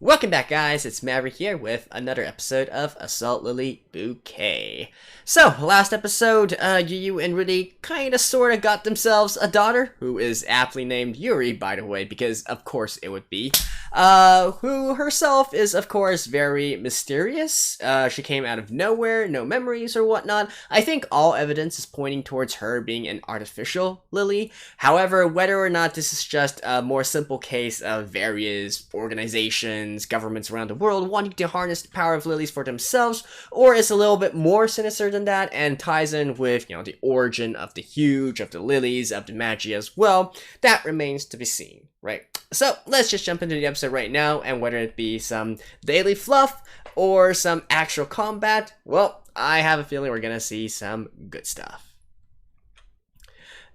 Welcome back, guys. It's Maverick here with another episode of Assault Lily Bouquet. So, last episode, Yu and Rudy kinda sorta got themselves a daughter, who is aptly named Yuri, by the way, because of course it would be. Who herself is, of course, very mysterious. She came out of nowhere, no memories or whatnot. I think all evidence is pointing towards her being an artificial lily. However, whether or not this is just a more simple case of various organizations, governments around the world wanting to harness the power of lilies for themselves, or is a little bit more sinister than that and ties in with, the origin of the huge, of the lilies, of the magi as well, that remains to be seen, right? So let's just jump into the episode right now, and whether it be some daily fluff or some actual combat, well, I have a feeling we're gonna see some good stuff.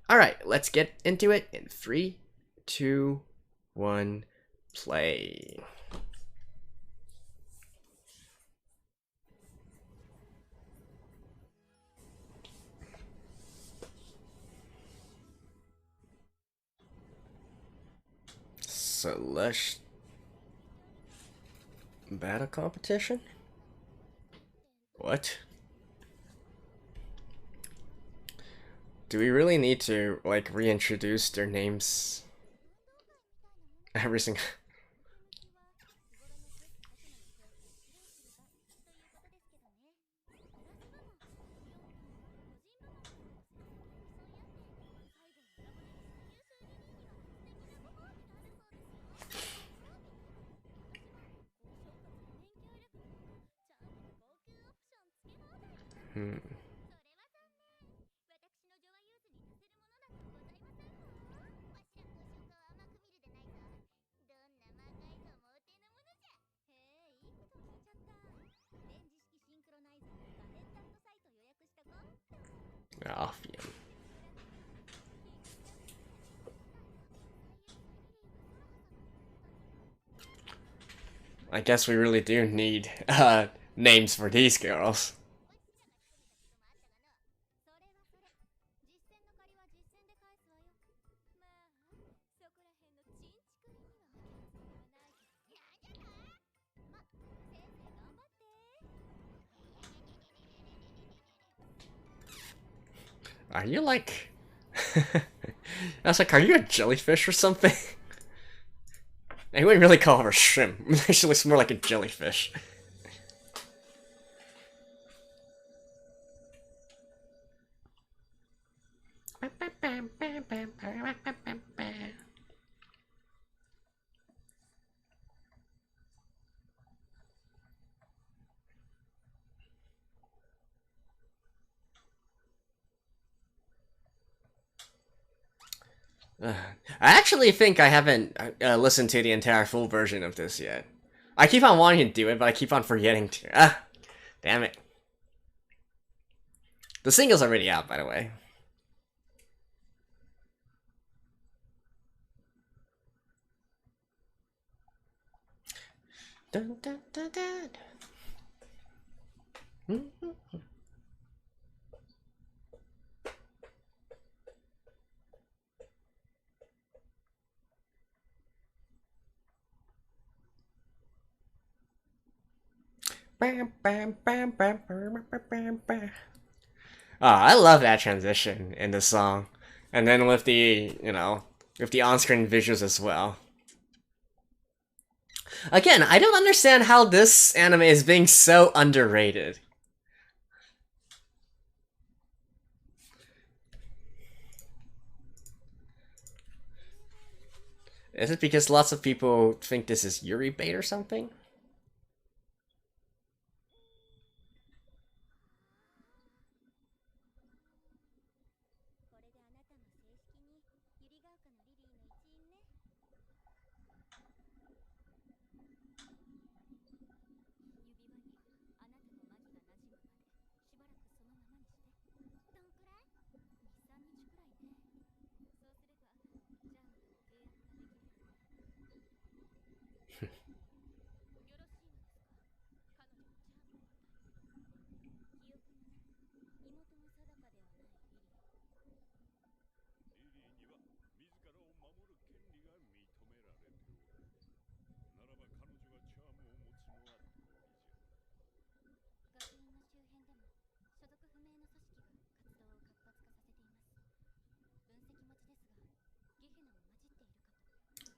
Alright, let's get into it in 3, 2, 1, play. Celeste battle competition? What? Do we really need to, reintroduce their names? Every single... Oh, yeah. I guess we really do need names for these girls. Are you like... I was like, are you a jellyfish or something? I wouldn't really call her a shrimp. She looks more like a jellyfish. I actually think I haven't listened to the entire full version of this yet. I keep on wanting to do it, but I keep on forgetting to. Damn it. The single's already out, by the way. Dun, dun, dun, dun. I love that transition in the song. And then with the, with the on-screen visuals as well. Again, I don't understand how this anime is being so underrated. Is it because lots of people think this is Yuri bait or something?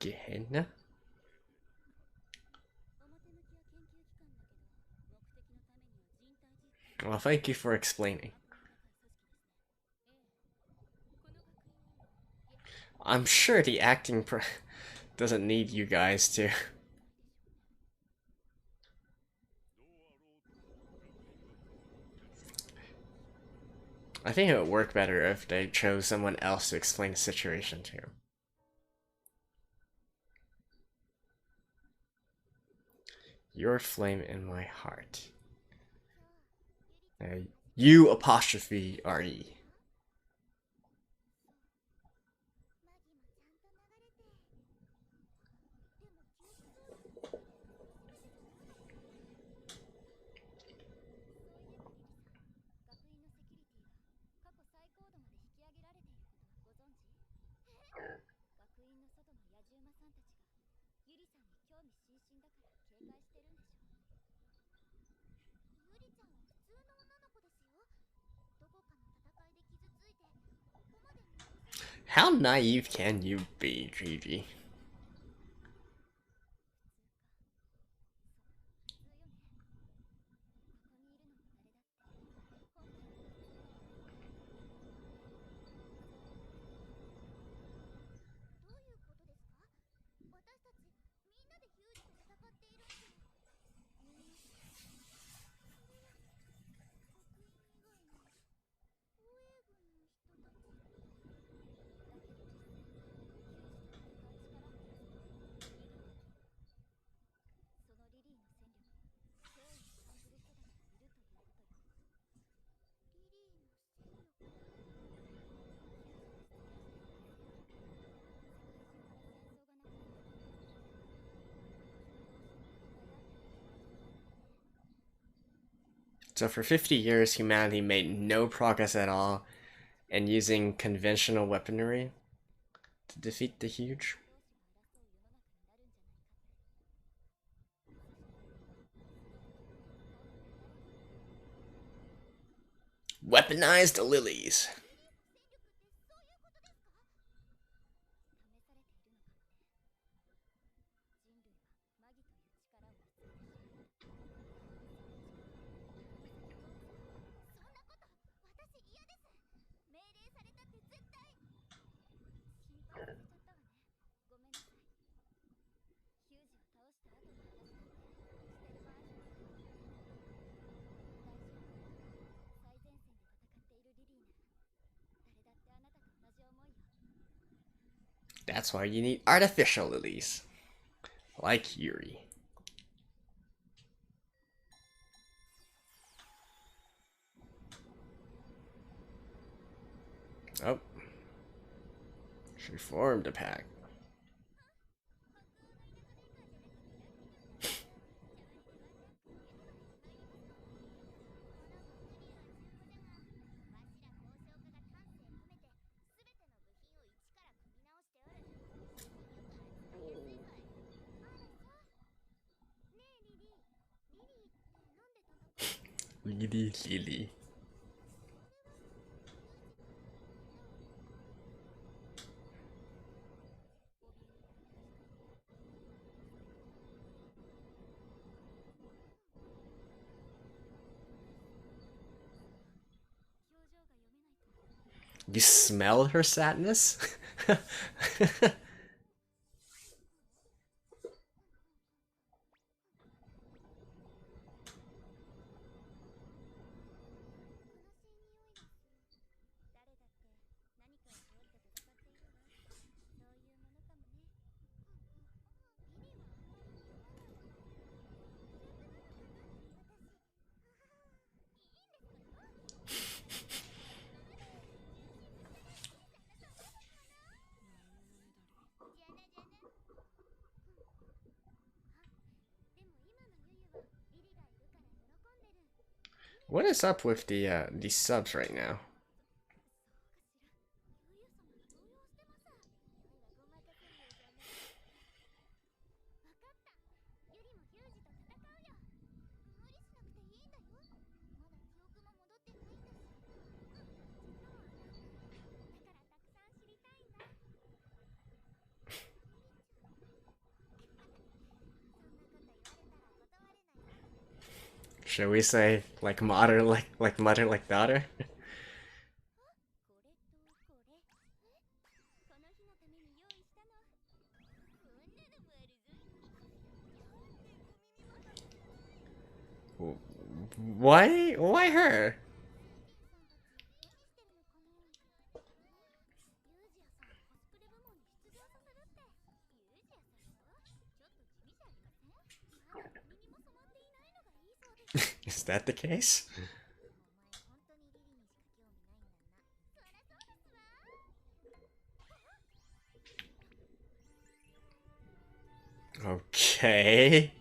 Gehenna? Well, thank you for explaining. I'm sure the acting doesn't need you guys to. I think it would work better if they chose someone else to explain the situation to. Your flame in my heart. You apostrophe R-E. How naive can you be, Gigi? So for 50 years, humanity made no progress at all in using conventional weaponry to defeat the huge. Weaponized lilies. That's why you need artificial lilies, like YuRi. Oh. She formed a pack. Lily. You smell her sadness? What is up with these subs right now? Should we say like mother like mother like daughter? Why her? Is that the case? Okay.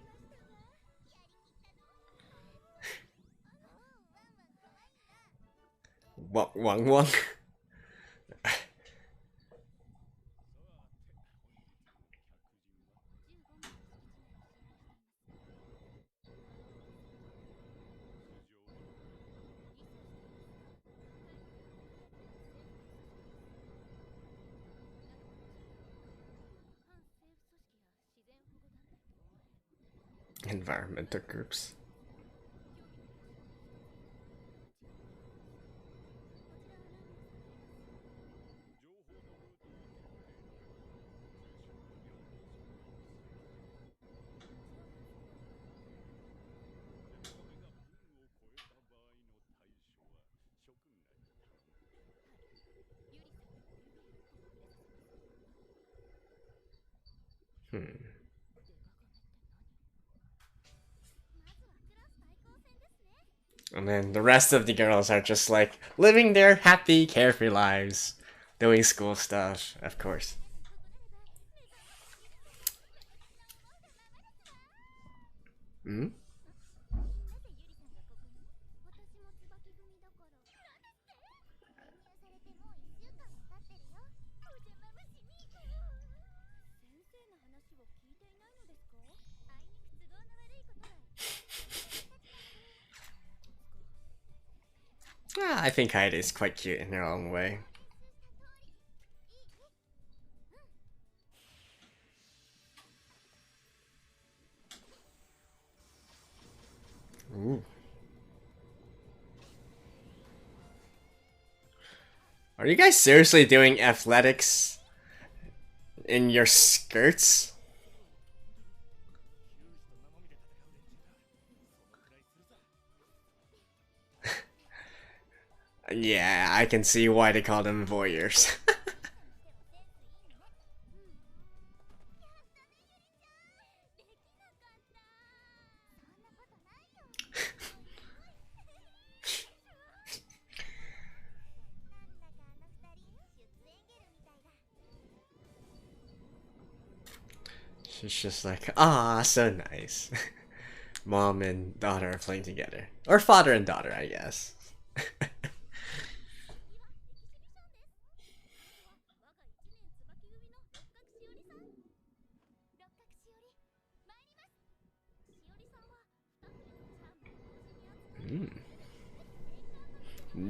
Wang Wang. Environmental groups. And then the rest of the girls are just like living their happy, carefree lives, doing school stuff, of course. Hmm? Yeah, I think Heidi is quite cute in her own way. Ooh. Are you guys seriously doing athletics in your skirts? Yeah, I can see why they call them voyeurs. She's just like, ah, so nice. Mom and daughter are playing together. Or father and daughter, I guess.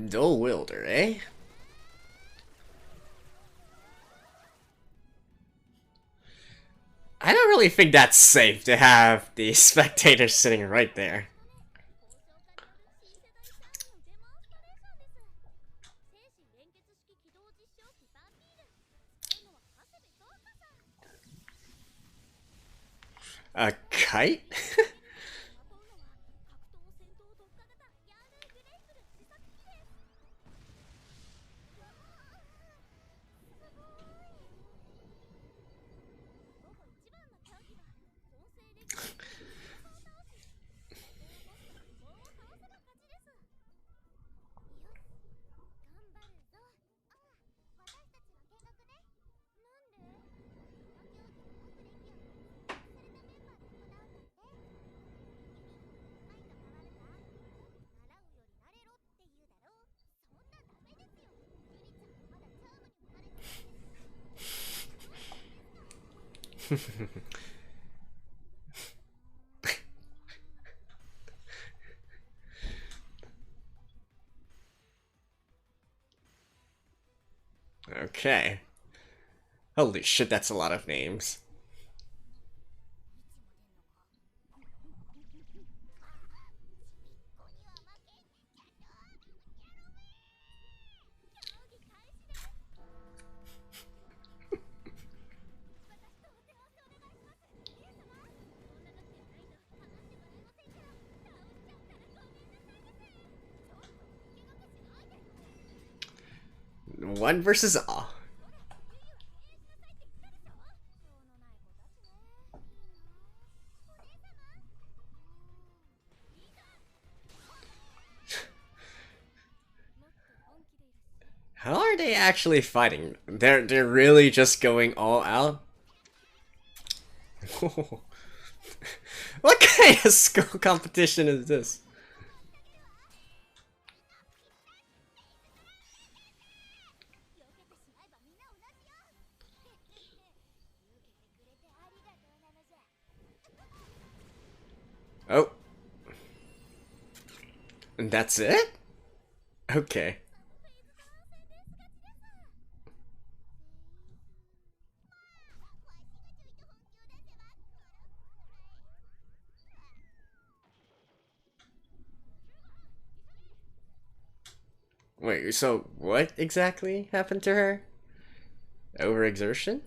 Dual wielder, eh? I don't really think that's safe to have the spectators sitting right there. A kite? Okay. Holy shit, that's a lot of names. One versus all. How are they actually fighting? They're really just going all out? What kind of school competition is this? Oh. And that's it? Okay. Wait, so what exactly happened to her? Overexertion?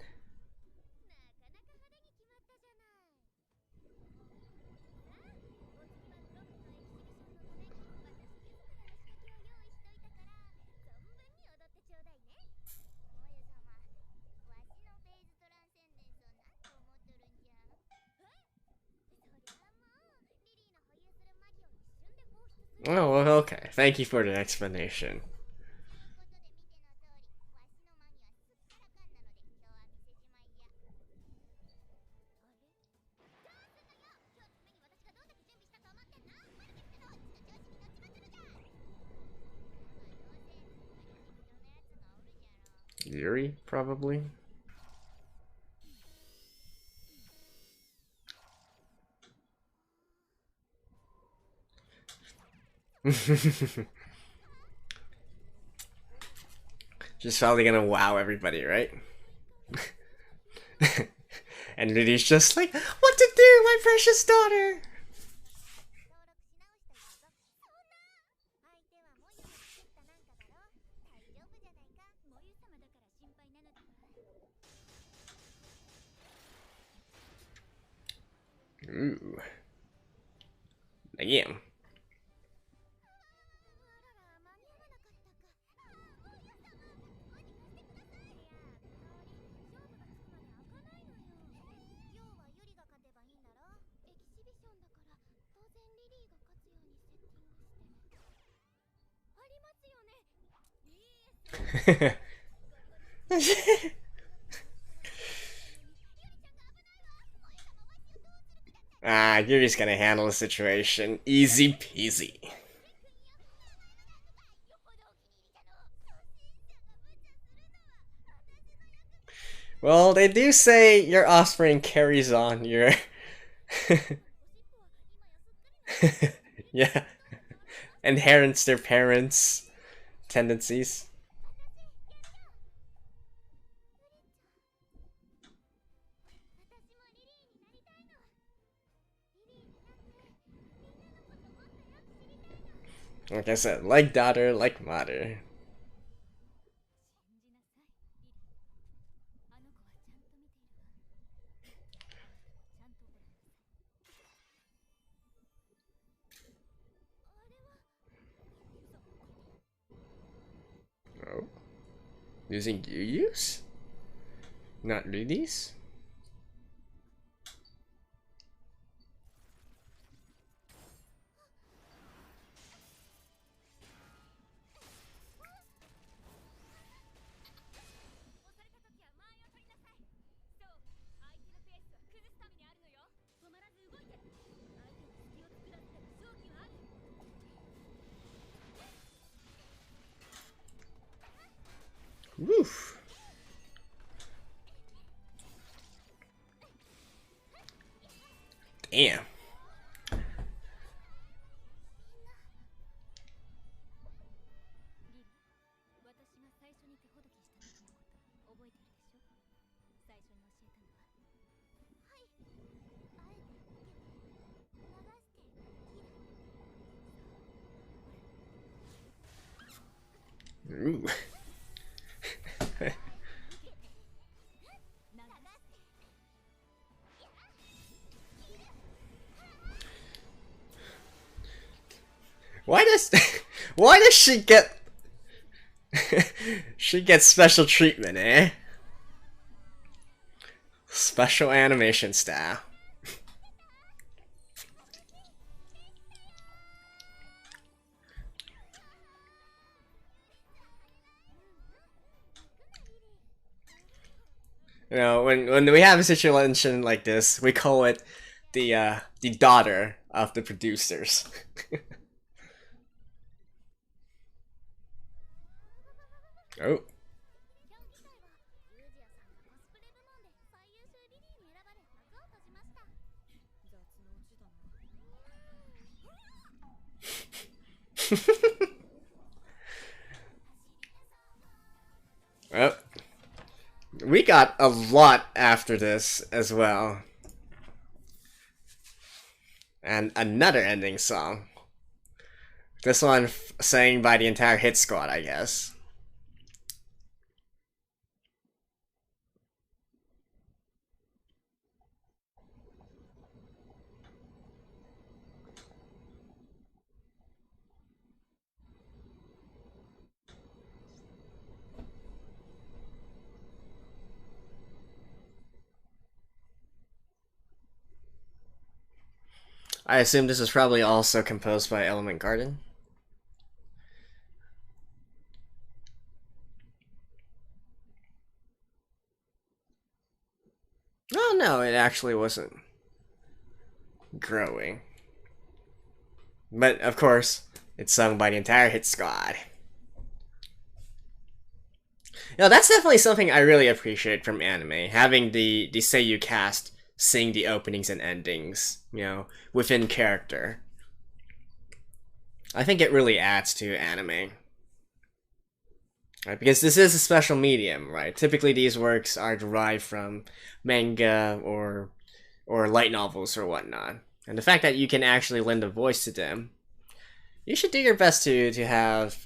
Oh, well, okay. Thank you for the explanation. Yuri, probably. Just probably gonna wow everybody, right? And Rudy's just like, what to do, my precious daughter? Ooh. Again. Yuri's gonna handle the situation. Easy peasy. Well, they do say your offspring carries on your... yeah. Inherits their parents' tendencies. Like I said, like daughter, like mother. Oh. Using Yu's? Not Rudy's? Woof. Damn. Ooh. Why does why does she get She gets special treatment, eh? Special animation style. You know, when we have a situation like this, we call it the daughter of the producers. Oh. Well, we got a lot after this as well. And another ending song. This one sang by the entire hit squad, I guess. I assume this is probably also composed by Element Garden. Oh no, it actually wasn't growing. But of course, it's sung by the entire hit squad. You know, that's definitely something I really appreciate from anime, having the seiyuu cast sing the openings and endings, you know, within character. I think it really adds to anime. Right, because this is a special medium, right? Typically these works are derived from manga or light novels or whatnot. And the fact that you can actually lend a voice to them, you should do your best to have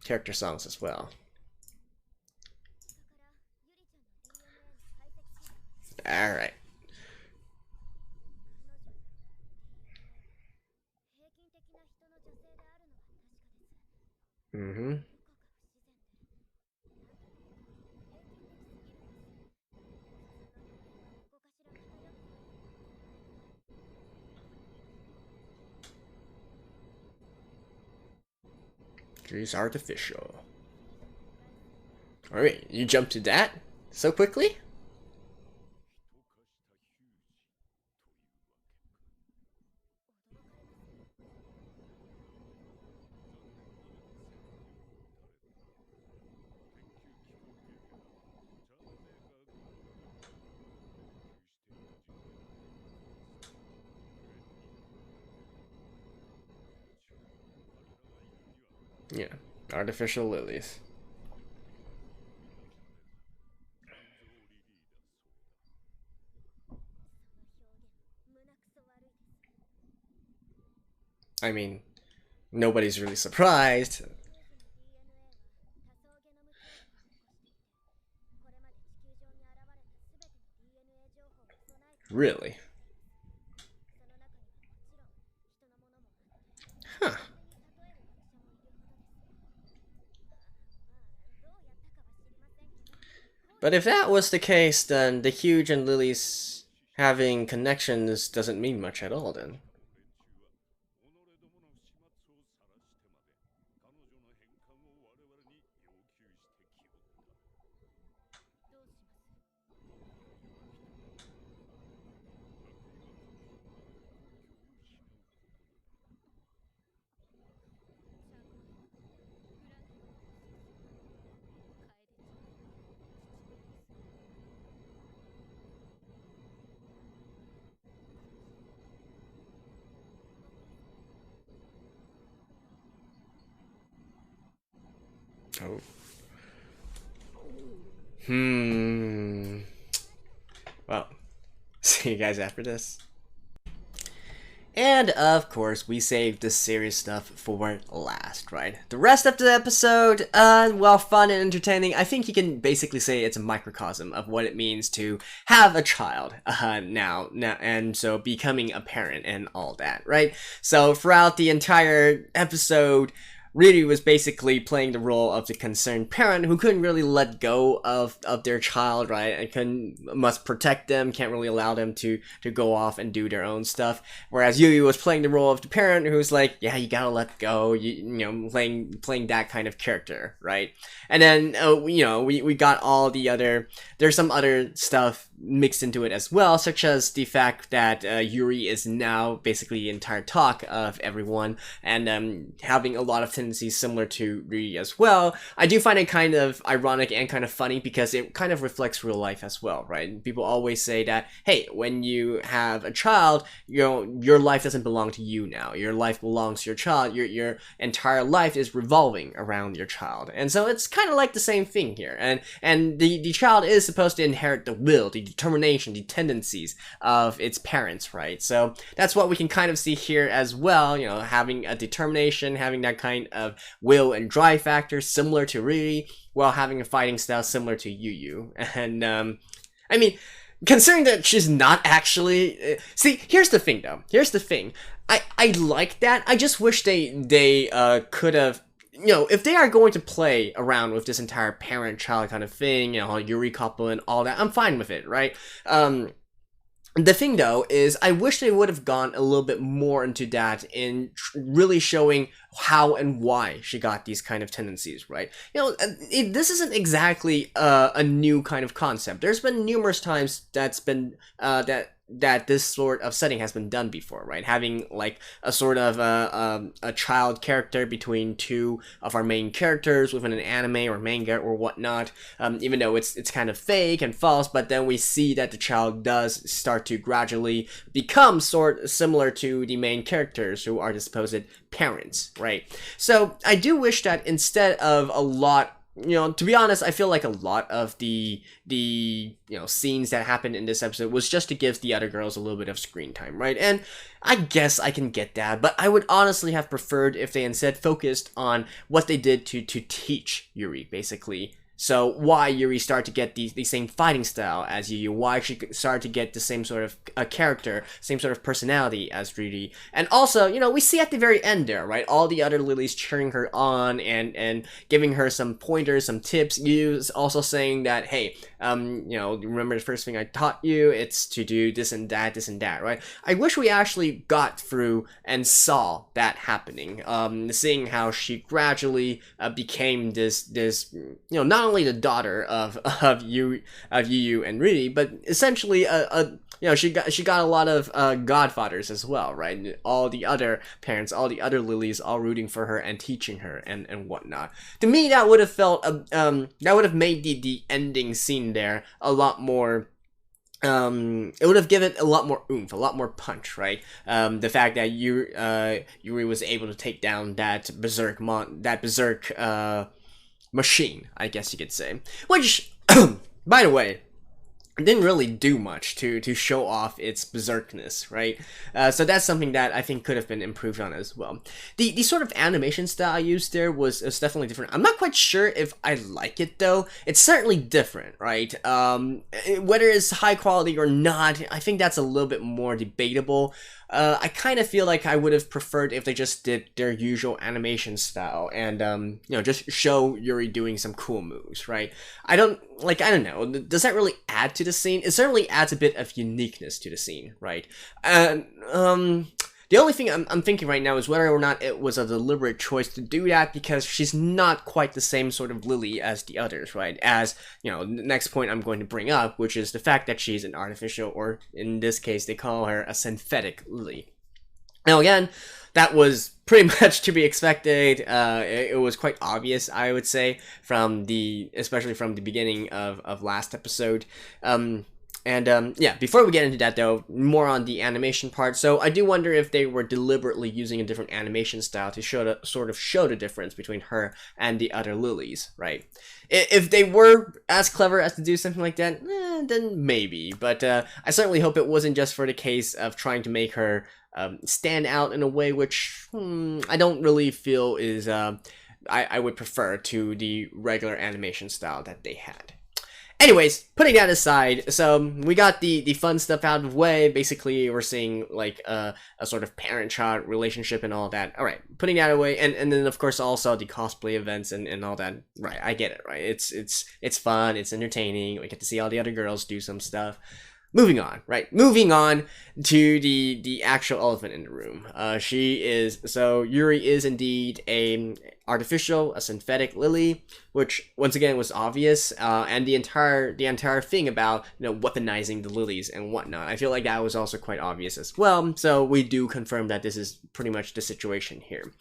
character songs as well. Alright. Mm-hmm. She's artificial. Alright, you jumped to that so quickly? Yeah, artificial lilies. I mean, nobody's really surprised. Really? Huh. But if that was the case, then the Huge and Lily's having connections doesn't mean much at all then. Oh. Well, see you guys after this. And of course, we saved the serious stuff for last, right? The rest of the episode, while fun and entertaining, I think you can basically say it's a microcosm of what it means to have a child now, and so becoming a parent and all that, right? So throughout the entire episode, Riri was basically playing the role of the concerned parent who couldn't really let go of their child, right? And must protect them, can't really allow them to go off and do their own stuff. Whereas YuRi was playing the role of the parent who's like, yeah, you gotta let go, you know, playing that kind of character, right? And then, you know, we got all the other, there's some other stuff mixed into it as well, such as the fact that YuRi is now basically the entire talk of everyone, and having a lot of tendencies similar to Riri as well. I do find it kind of ironic and kind of funny because it kind of reflects real life as well, right? People always say that, hey, when you have a child, you know, your life doesn't belong to you now. Your life belongs to your child. Your entire life is revolving around your child. And so it's kind of like the same thing here. And the child is supposed to inherit the will, the determination, the tendencies of its parents, right? So that's what we can kind of see here as well, you know, having a determination, having that kind of will and drive factor similar to Riri, while having a fighting style similar to Yu. And I mean, considering that she's not actually see, here's the thing though. Here's the thing. I like that. I just wish they could have, you know, if they are going to play around with this entire parent-child kind of thing, you know, YuRi couple and all that, I'm fine with it, right? The thing, though, is I wish they would have gone a little bit more into that in really showing how and why she got these kind of tendencies, right? You know, this isn't exactly a new kind of concept. There's been numerous times that's been, that this sort of setting has been done before, right? Having like a sort of a child character between two of our main characters within an anime or manga or whatnot, even though it's kind of fake and false, but then we see that the child does start to gradually become similar to the main characters who are the supposed parents, right? So I do wish that instead of a lot, you know, to be honest, I feel like a lot of the you know, scenes that happened in this episode was just to give the other girls a little bit of screen time, right? And I guess I can get that, but I would honestly have preferred if they instead focused on what they did to teach YuRi, basically. So why YuRi started to get the same fighting style as Yu, why she started to get the same sort of character, same sort of personality as Riri. And also, you know, we see at the very end there, right, all the other lilies cheering her on and giving her some pointers, some tips. Yu's also saying that, hey, you know, remember the first thing I taught you? It's to do this and that, right? I wish we actually got through and saw that happening. Seeing how she gradually became this, you know, not only the daughter of Yu and Riri, but essentially you know, she got a lot of godfathers as well, right? All the other parents, all the other lilies, all rooting for her and teaching her and whatnot. To me, that would have felt that would have made the ending scene there a lot more. It would have given a lot more oomph, a lot more punch, right? The fact that YuRi was able to take down that berserk machine, I guess you could say. Which, by the way, didn't really do much to show off its berserkness, right? So that's something that I think could have been improved on as well. The sort of animation style used there was definitely different. I'm not quite sure if I like it though. It's certainly different, right? Whether it's high quality or not, I think that's a little bit more debatable. I kind of feel like I would have preferred if they just did their usual animation style and, you know, just show YuRi doing some cool moves, right? I don't know, does that really add to the scene? It certainly adds a bit of uniqueness to the scene, right? And, the only thing I'm thinking right now is whether or not it was a deliberate choice to do that, because she's not quite the same sort of lily as the others, right? As, you know, the next point I'm going to bring up, which is the fact that she's an artificial, or in this case, they call her a synthetic lily. Now, again, that was pretty much to be expected. It was quite obvious, I would say, especially from the beginning of last episode. Yeah, before we get into that though, more on the animation part. So I do wonder if they were deliberately using a different animation style to sort of show the difference between her and the other lilies, right? If they were as clever as to do something like that, then maybe. But I certainly hope it wasn't just for the case of trying to make her stand out in a way which I don't really feel is I would prefer to the regular animation style that they had. Anyways, putting that aside, so we got the fun stuff out of the way. Basically, we're seeing like a sort of parent-child relationship and all that. All right, putting that away, and then of course also the cosplay events and all that. Right, I get it. Right, it's fun, it's entertaining. We get to see all the other girls do some stuff. Moving on, right? Moving on to the actual elephant in the room. Yuri is indeed a artificial, a synthetic lily, which once again was obvious, and the entire thing about weaponizing the lilies and whatnot. I feel like that was also quite obvious as well. So we do confirm that this is pretty much the situation here.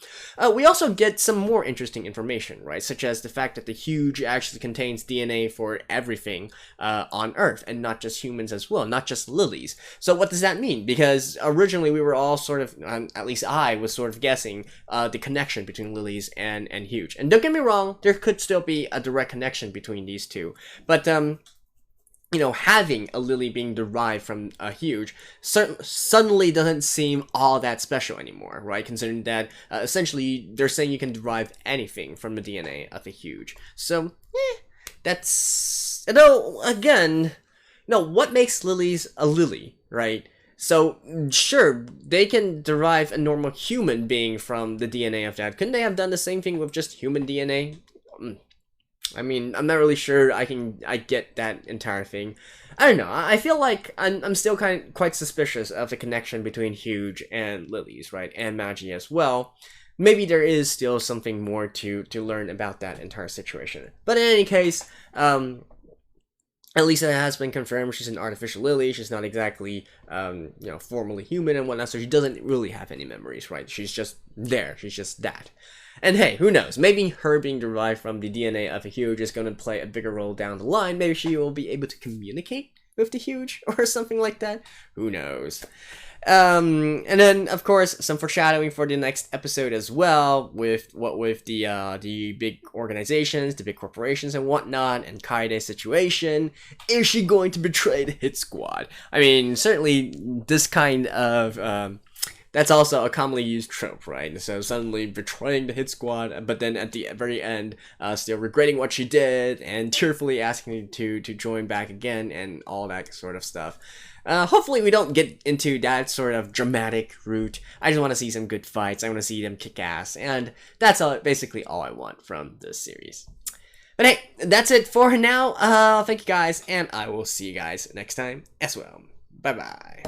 We also get some more interesting information, right? Such as the fact that the huge actually contains DNA for everything on Earth, and not just humans as well, not just lilies. So what does that mean? Because originally we were all sort of, at least I was sort of guessing the connection between lilies and huge. And don't get me wrong, there could still be a direct connection between these two, but having a lily being derived from a huge suddenly doesn't seem all that special anymore, right? Considering that essentially they're saying you can derive anything from the DNA of a huge. So that's again, what makes lilies a lily, right? So, sure, they can derive a normal human being from the DNA of that. Couldn't they have done the same thing with just human DNA? I mean, I'm not really sure I get that entire thing. I don't know. I feel like I'm still quite suspicious of the connection between huge and lilies, right? And Magi as well. Maybe there is still something more to learn about that entire situation. But in any case, at least it has been confirmed she's an artificial lily. She's not exactly, formally human and whatnot, so she doesn't really have any memories, right? She's just there. She's just that. And hey, who knows? Maybe her being derived from the DNA of a huge is going to play a bigger role down the line. Maybe she will be able to communicate with the huge or something like that. Who knows? And then of course some foreshadowing for the next episode as well, with the big organizations, the big corporations and whatnot, and Kaide's situation. Is she going to betray the hit squad? I mean, certainly this kind of that's also a commonly used trope, right? So suddenly betraying the hit squad, but then at the very end, still regretting what she did and tearfully asking to join back again and all that sort of stuff. Hopefully we don't get into that sort of dramatic route. I just want to see some good fights. I want to see them kick ass, and that's basically all I want from this series. But hey, that's it for now. Thank you guys, and I will see you guys next time as well. Bye bye.